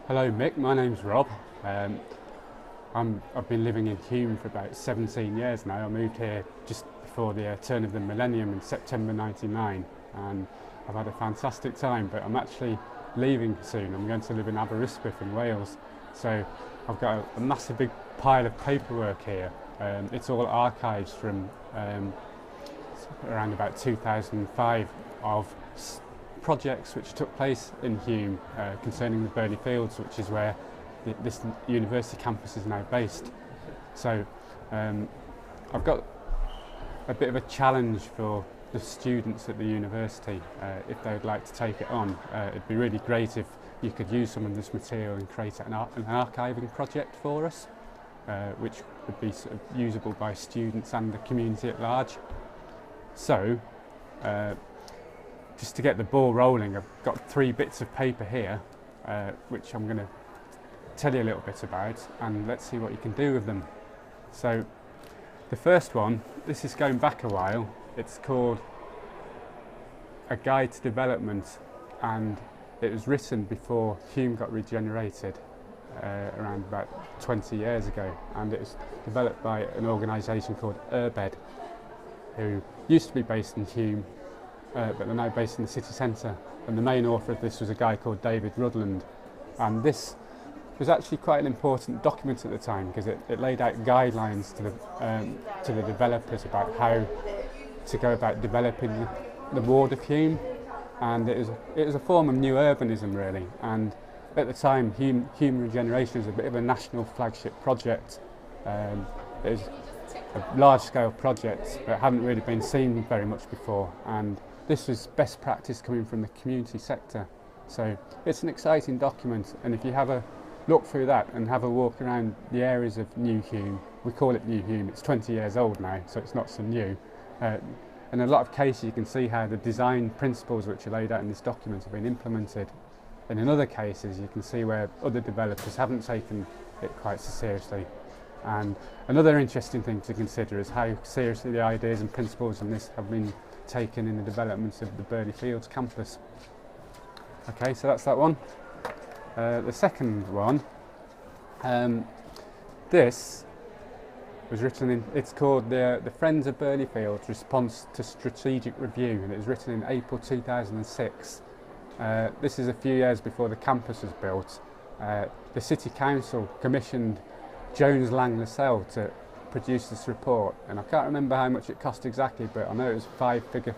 Hello Mick, my name's Rob. I've been living in Hume for about 17 years now. I moved here just before the turn of the millennium in September '99, and I've had a fantastic time, but I'm actually leaving soon. I'm going to live in Aberystwyth in Wales. So I've got a massive big pile of paperwork here. It's all archives from around about 2005 of projects which took place in Hume concerning the Burley Fields, which is where this university campus is now based. So I've got a bit of a challenge for the students at the university if they would like to take it on. It'd be really great if you could use some of this material and create an archiving project for us, which would be sort of usable by students and the community at large. So just to get the ball rolling, I've got 3 bits of paper here, which I'm going to tell you a little bit about, and let's see what you can do with them. So the first one, this is going back a while. It's called A Guide to Development, and it was written before Hume got regenerated around about 20 years ago, and it was developed by an organisation called EdLab, who used to be based in Hume, but they're now based in the city centre, and the main author of this was a guy called David Rutland. And this was actually quite an important document at the time, because it laid out guidelines to the developers about how to go about developing the ward of Hume, and it was a form of new urbanism really. And at the time, Hume regeneration was a bit of a national flagship project. It was a large-scale project that hadn't really been seen very much before, and this was best practice coming from the community sector. So it's an exciting document, and if you have a look through that and have a walk around the areas of New Hume, we call it New Hume, it's 20 years old now, so it's not so new. In a lot of cases you can see how the design principles which are laid out in this document have been implemented, and in other cases you can see where other developers haven't taken it quite so seriously. And another interesting thing to consider is how seriously the ideas and principles in this have been taken in the development of the Burley Fields campus. Okay, so that's that one. The second one, this was written in, it's called the Friends of Burley Fields Response to Strategic Review, and it was written in April 2006. This is a few years before the campus was built. The City Council commissioned Jones Lang LaSalle to produce this report, and I can't remember how much it cost exactly, but I know it was 5-figure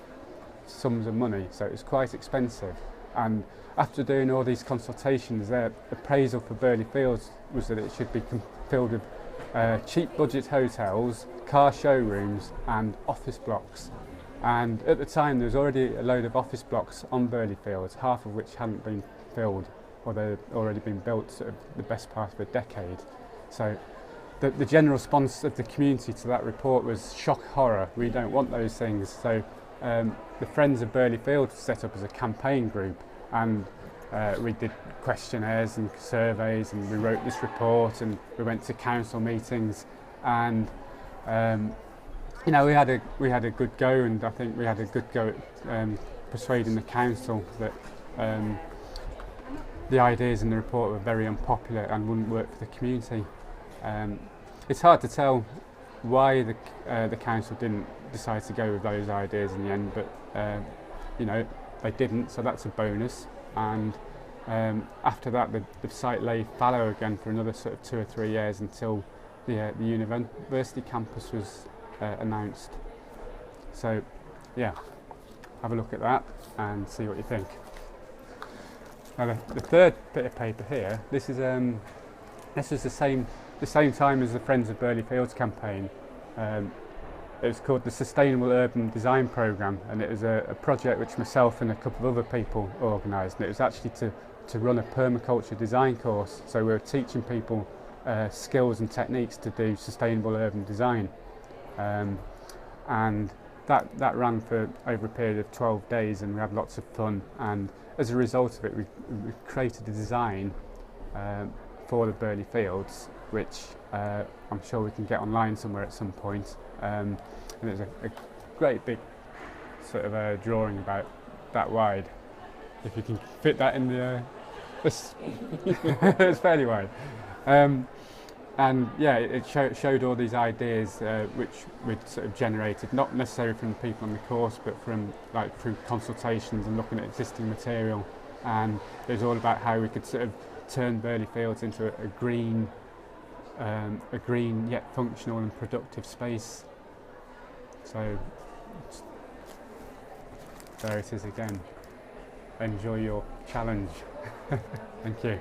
sums of money, so it was quite expensive. And after doing all these consultations, their appraisal for Burley Fields was that it should be filled with cheap budget hotels, car showrooms and office blocks. And at the time there was already a load of office blocks on Burley Fields, half of which hadn't been filled, or they'd already been built sort of the best part of a decade. So the general response of the community to that report was shock horror. We don't want those things. So the Friends of Burley Fields set up as a campaign group, and we did questionnaires and surveys, and we wrote this report, and we went to council meetings, and you know, we had a good go, and I think we had a good go at persuading the council that the ideas in the report were very unpopular and wouldn't work for the community. It's hard to tell why the council didn't decide to go with those ideas in the end, but you know, they didn't, so that's a bonus. And after that, the site lay fallow again for another sort of 2 or 3 years until the university campus was announced. So yeah, have a look at that and see what you think. Now the third bit of paper here, this is the same time as the Friends of Burley Fields campaign. It was called the Sustainable Urban Design Programme, and it was a project which myself and a couple of other people organised, and it was actually to run a permaculture design course. So we were teaching people skills and techniques to do sustainable urban design, and that ran for over a period of 12 days, and we had lots of fun. And as a result of it, we created a design for the Burley Fields, which I'm sure we can get online somewhere at some point. And there's a great big sort of drawing about that wide. If you can fit that in It's, it's fairly wide. And yeah, it showed all these ideas which we'd sort of generated, not necessarily from the people on the course, but from like through consultations and looking at existing material. And it was all about how we could sort of turn Burley Fields into a green yet functional and productive space. So there it is again. Enjoy your challenge. Thank you.